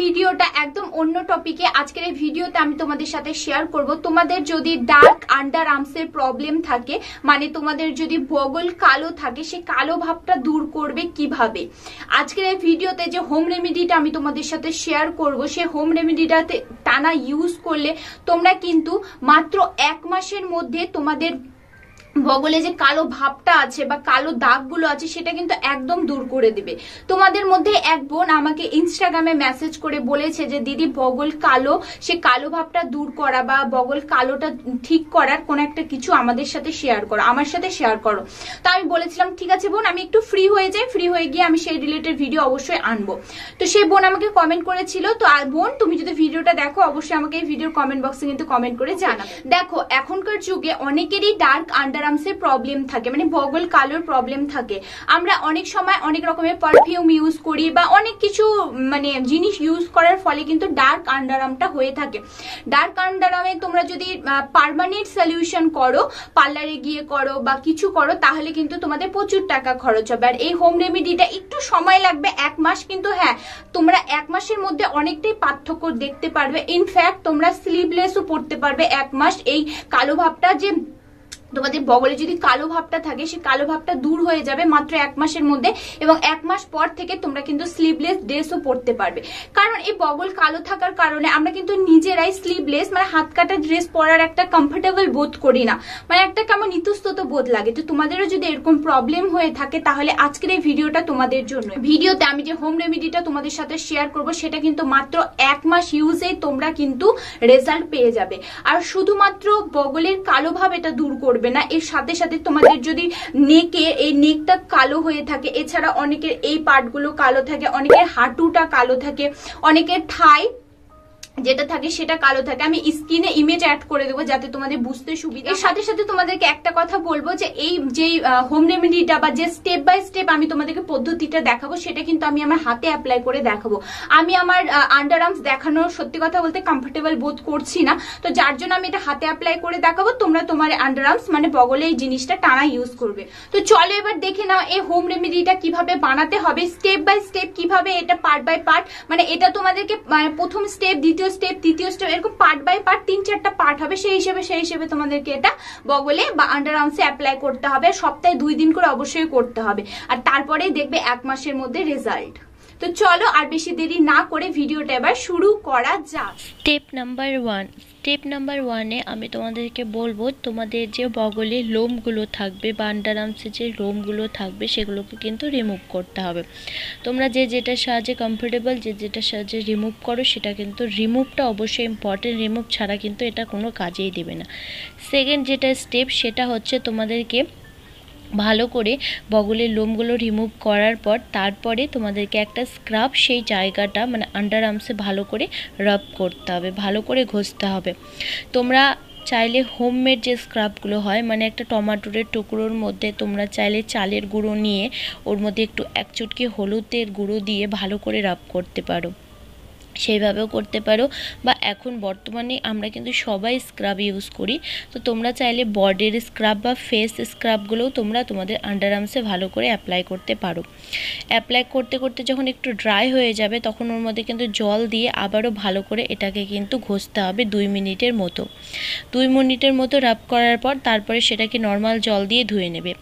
ভিডিওটা একদম অন্য টপিকে। আজকের এই ভিডিওতে আমি তোমাদের সাথে শেয়ার করব তোমাদের যদি ডার্ক আন্ডার আর্মসের প্রবলেম থাকে, মানে তোমাদের যদি বগল কালো থাকে, সে কালো ভাবটা দূর করবে কিভাবে। আজকের এই ভিডিওতে যে হোম রেমেডিটা আমি তোমাদের সাথে শেয়ার করব, সে হোম রেমেডিটাতে টানা ইউজ করলে তোমরা কিন্তু মাত্র 1 মাসের মধ্যে তোমাদের বগলে যে কালো ভাবটা আছে বা কালো দাগগুলো আছে সেটা কিন্তু একদম দূর করে দিবে। তোমাদের মধ্যে এক বোন আমাকে ইনস্টাগ্রামে মেসেজ করে বলেছে যে দিদি বগল কালো, সে কালো ভাবটা দূর করা বা বগল কালোটা ঠিক করার কোন একটা কিছু আমাদের সাথে শেয়ার করো, আমার সাথে শেয়ার করো। তো আমি বলেছিলাম ঠিক আছে বোন, আমি একটু ফ্রি হয়ে যাই, ফ্রি হয়ে গিয়ে আমি সেই রিলেটেড ভিডিও অবশ্যই আনবো। তো সেই বোন আমাকে কমেন্ট করেছিল। তো বোন তুমি যদি ভিডিওটা দেখো অবশ্যই আমাকে এই ভিডিওর কমেন্ট বক্সে কিন্তু কমেন্ট করে জানাবে। দেখো এখনকার যুগে অনেকেরই ডার্ক আন্ডার প্রবলেম থাকে, মানে বগল কালোর প্রবলেম থাকে। আমরা অনেক সময় অনেক রকমের পারফিউম ইউজ করি বা অনেক কিছু মানে জিনিস ইউজ করার ফলে কিন্তু ডার্ক আন্ডারআর্মটা হয়ে থাকে। ডার্ক আন্ডারআর্মে তোমরা যদি পার্মানেন্ট সলিউশন করো, পার্লারে গিয়ে করো বা কিছু করো, তাহলে কিন্তু তোমাদের প্রচুর টাকা খরচ হবে। আর এই হোম রেমেডিটা একটু সময় লাগবে, 1 মাস, কিন্তু হ্যাঁ তোমরা 1 মাসের মধ্যে অনেকটাই পার্থক্য দেখতে পারবে। ইনফ্যাক্ট তোমরা স্লিভলেসও পড়তে পারবে 1 মাস। এই কালো ভাবটা যে তোমাদের বগলে যদি কালো ভাবটা থাকে, সেই কালো ভাবটা দূর হয়ে যাবে মাত্র 1 মাসের মধ্যে। এবং 1 মাস পর থেকে তোমরা কিন্তু স্লিভলেস ড্রেসও পরতে পারবে। কারণ এই বগল কালো থাকার কারণে আমরা কিন্তু নিজেরাই স্লিভলেস মানে হাত কাটা ড্রেস পরার একটা কমফোর্টেবল বোধ করি না, মানে একটা কেমন ইতস্তত বোধ লাগে। তো তোমাদেরও যদি এরকম প্রবলেম হয়ে থাকে তাহলে আজকের এই ভিডিওটা তোমাদের জন্য। ভিডিওতে আমি যে হোম রেমেডিটা তোমাদের সাথে শেয়ার করব সেটা কিন্তু মাত্র 1 মাস ইউজেই তোমরা কিন্তু রেজাল্ট পেয়ে যাবে। আর শুধুমাত্র বগলের কালো ভাব এটা দূর করবে না, এর সাথে সাথে তোমাদের যদি নেকে এই নেকটা কালো হয়ে থাকে, এছাড়া অনেকের এই পার্টগুলো কালো থাকে, অনেকের হাঁটুটা কালো থাকে, অনেকের থাই যেটা থাকে সেটা কালো থাকে। আমি স্ক্রিনে ইমেজ অ্যাড করে দেবো যাতে তোমাদের বুঝতে সুবিধা। এর সাথে সাথে তোমাদেরকে একটা কথা বলবো যে এই যে হোম রেমেডিটা বা যে স্টেপ বাই স্টেপ আমি তোমাদেরকে পদ্ধতিটা দেখাবো সেটা কিন্তু আমি আমার হাতে অ্যাপ্লাই করে দেখাবো। আমি আমার আন্ডার আর্মস দেখানোর সত্যি কথা বলতে কমফোর্টেবল বোধ করছি না, তো যার জন্য আমি এটা হাতে অ্যাপ্লাই করে দেখাবো। তোমরা তোমার আন্ডার আর্মস মানে বগলে এই জিনিসটা টানা ইউজ করবে। তো চলো এবার দেখে নাও এই হোম রেমেডিটা কিভাবে বানাতে হবে, স্টেপ বাই স্টেপ কিভাবে, এটা পার্ট বাই পার্ট, মানে এটা তোমাদেরকে প্রথম স্টেপ, দ্বিতীয় স্টেপ, তৃতীয় স্টেপ, এরকম পার্ট বাই পার্ট 3-4টা পার্ট হবে। সেই হিসেবে তোমাদেরকে এটা বগলে বা আন্ডার আর্মসে অ্যাপ্লাই করতে হবে। সপ্তাহে 2 দিন করে অবশ্যই করতে হবে। আর তারপরেই দেখবে 1 মাসের মধ্যে রেজাল্ট। তো চলো আর বেশি দেরি না করে ভিডিওটা এবার শুরু করা যাক। স্টেপ নাম্বার 1-এ আমি তোমাদেরকে বলবো তোমাদের যে বগলে লোমগুলো থাকবে বা আন্ডার আর্মসে যে লোমগুলো থাকবে সেগুলোকে কিন্তু রিমুভ করতে হবে। তোমরা যে যেটার সাহায্যে কমফোর্টেবল, যে যেটার সাহায্যে রিমুভ করো সেটা কিন্তু রিমুভটা অবশ্যই ইম্পর্টেন্ট। রিমুভ ছাড়া কিন্তু এটা কোনো কাজেই দেবে না। সেকেন্ড যেটা স্টেপ সেটা হচ্ছে তোমাদেরকে ভালো করে বগলের লোমগুলো রিমুভ করার পর তারপরে তোমাদেরকে একটা স্ক্রাব সেই জায়গাটা মানে আন্ডার আর্মসে ভালো করে রাব করতে হবে, ভালো করে ঘষতে হবে। তোমরা চাইলে হোমমেড যে স্ক্রাবগুলো হয়, মানে একটা টমেটোর টুকরোর মধ্যে তোমরা চাইলে চালের গুঁড়ো নিয়ে ওর মধ্যে একটু 1 চুটকি হলুদের গুঁড়ো দিয়ে ভালো করে রাব করতে পারো, সেইভাবেও করতে পারো। বা এখন বর্তমানে আমরা কিন্তু সবাই স্ক্রাব ইউজ করি, তো তোমরা চাইলে বডির স্ক্রাব বা ফেস স্ক্রাবগুলোও তোমরা তোমাদের আন্ডার আর্মসে ভালো করে অ্যাপ্লাই করতে পারো। অ্যাপ্লাই করতে করতে যখন একটু ড্রাই হয়ে যাবে তখন ওর মধ্যে কিন্তু জল দিয়ে আবারও ভালো করে এটাকে কিন্তু ঘষতে হবে 2 মিনিটের মতো। 2 মিনিটের মতো রাব করার পর তারপরে সেটাকে নর্মাল জল দিয়ে ধুয়ে নেবে।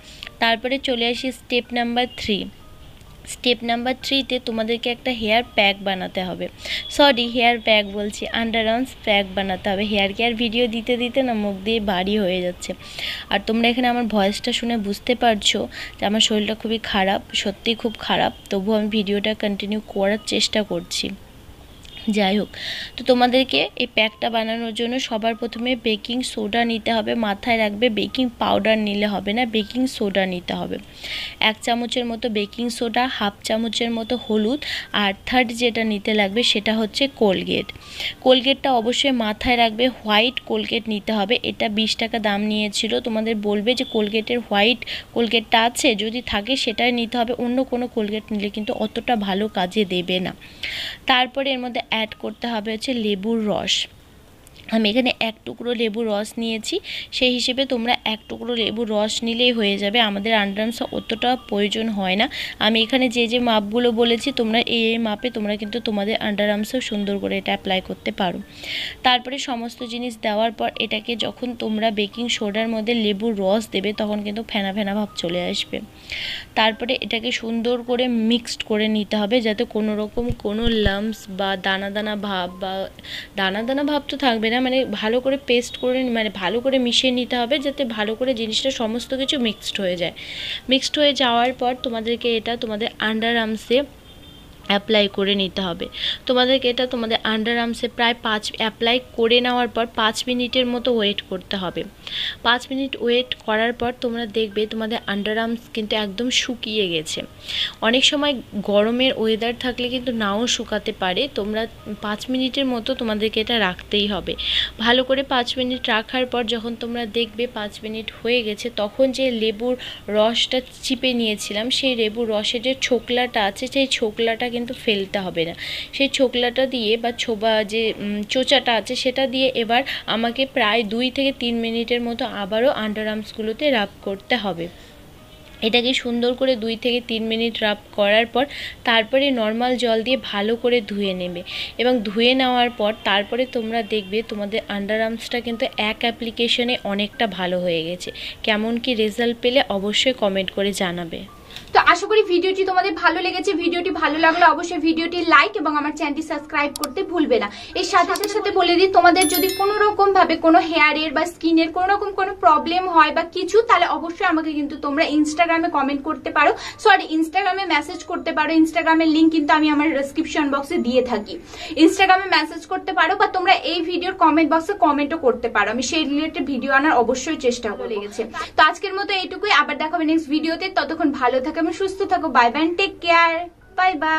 তারপরে চলে আসি স্টেপ নাম্বার 3-তে তোমাদেরকে একটা হেয়ার প্যাক বানাতে হবে। হেয়ার প্যাক বলছি, আন্ডার আর্মস প্যাক বানাতে হবে। হেয়ার কেয়ার ভিডিও দিতে দিতে না মুখ দিয়ে ভারী হয়ে যাচ্ছে। আর তোমরা এখানে আমার ভয়েসটা শুনে বুঝতে পারছো যে আমার শরীরটা খুবই খারাপ, সত্যিই খুব খারাপ, তবুও আমি ভিডিওটা কন্টিনিউ করার চেষ্টা করছি। যাই হোক, তো তোমাদেরকে এই প্যাকটা বানানোর জন্য সবার প্রথমে বেকিং সোডা নিতে হবে। মাথায় রাখবে বেকিং পাউডার নিলে হবে না, বেকিং সোডা নিতে হবে। 1 চামচের মতো বেকিং সোডা, 1/2 চামচের মতো হলুদ, আর থার্ড যেটা নিতে লাগবে সেটা হচ্ছে কোলগেটটা অবশ্যই মাথায় রাখবে হোয়াইট কোলগেট নিতে হবে। এটা 20 টাকা দাম নিয়েছিল। তোমাদের বলবে যে কোলগেটের হোয়াইট কোলগেটটা আছে, যদি থাকে সেটাই নিতে হবে, অন্য কোনো কোলগেট নিলে কিন্তু অতটা ভালো কাজে দেবে না। তারপরে এর মধ্যে অ্যাড করতে হবে হচ্ছে লেবুর রস। আমি এখানে 1 টুকরো লেবুর রস নিয়েছি, সেই হিসেবে তোমরা 1 টুকরো লেবুর রস নিলেই হয়ে যাবে। আমাদের আন্ডার আর্মস অতটা প্রয়োজন হয় না। আমি এখানে যে মাপগুলো বলেছি তোমরা এই মাপে তোমরা কিন্তু তোমাদের আন্ডার আর্মসেও সুন্দর করে এটা অ্যাপ্লাই করতে পারো। তারপরে সমস্ত জিনিস দেওয়ার পর এটাকে যখন তোমরা বেকিং সোডার মধ্যে লেবুর রস দেবে তখন কিন্তু ফেনা ফেনা ভাব চলে আসবে। তারপরে এটাকে সুন্দর করে মিক্সড করে নিতে হবে, যাতে কোনো রকম কোনো লাম্পস বা দানা দানা ভাব তো থাকবে না, মানে ভালো করে পেস্ট করে মানে ভালো করে মিশিয়ে নিতে হবে, যাতে ভালো করে জিনিসটা সমস্ত কিছু মিক্সড হয়ে যায়। মিক্সড হয়ে যাওয়ার পর তোমাদেরকে এটা তোমাদের আন্ডার আর্মসে অ্যাপ্লাই করে নিতে হবে। তোমাদেরকে এটা তোমাদের আন্ডার আর্মসে প্রায় অ্যাপ্লাই করে নেওয়ার পর 5 মিনিটের মতো ওয়েট করতে হবে। 5 মিনিট ওয়েট করার পর তোমরা দেখবে তোমাদের আন্ডার আর্মস কিন্তু একদম শুকিয়ে গেছে। অনেক সময় গরমের ওয়েদার থাকলে কিন্তু নাও শুকাতে পারে। তোমরা 5 মিনিটের মতো তোমাদেরকে এটা রাখতেই হবে। ভালো করে 5 মিনিট রাখার পর যখন তোমরা দেখবে 5 মিনিট হয়ে গেছে, তখন যে লেবুর রসটা চিপে নিয়েছিলাম সেই লেবুর রসের যে ছোকলাটা আছে সেই ছোকলাটা কিন্তু ফেলতে হবে না। সেই ছোকলাটা দিয়ে বা যে চোচাটা আছে সেটা দিয়ে এবার আমাকে প্রায় 2 থেকে 3 মিনিটের মতো আবারও আন্ডার আর্মসগুলোতে রাব করতে হবে। এটাকে সুন্দর করে 2 থেকে 3 মিনিট রাব করার পর তারপরে নর্মাল জল দিয়ে ভালো করে ধুয়ে নেবে, এবং ধুয়ে নেওয়ার পর তারপরে তোমরা দেখবে তোমাদের আন্ডার আর্মসটা কিন্তু এক অ্যাপ্লিকেশনে অনেকটা ভালো হয়ে গেছে। কেমন কি রেজাল্ট পেলে অবশ্যই কমেন্ট করে জানাবে। তো আশা করি ভিডিওটি তোমাদের ভালো লেগেছে। ভিডিওটি ভালো লাগলে অবশ্যই ভিডিওটি লাইক এবং আমার চ্যানেলটি সাবস্ক্রাইব করতে ভুলবে না। এর সাথে সাথে বলে দিই, তোমাদের যদি কোনো রকম ভাবে কোনো হেয়ারের বা স্কিনের কোনো রকম কোনো প্রবলেম হয় বা কিছু, তাহলে অবশ্যই আমাকে কিন্তু তোমরা ইনস্টাগ্রামে কমেন্ট করতে পারো, ইনস্টাগ্রামে মেসেজ করতে পারো। ইনস্টাগ্রামের লিঙ্ক কিন্তু আমি আমার ডেসক্রিপশন বক্সে দিয়ে থাকি। ইনস্টাগ্রামে মেসেজ করতে পারো বা তোমরা এই ভিডিওর কমেন্ট বক্সে কমেন্টও করতে পারো। আমি সেই রিলেটেড ভিডিও আনার অবশ্যই চেষ্টা লেগেছে। তো আজকের মতো এইটুকুই, আবার দেখাবে নেক্সট ভিডিওতে। ততক্ষণ ভালো থাকো এবং সুস্থ থাকো। Bye bye, take care, bye by.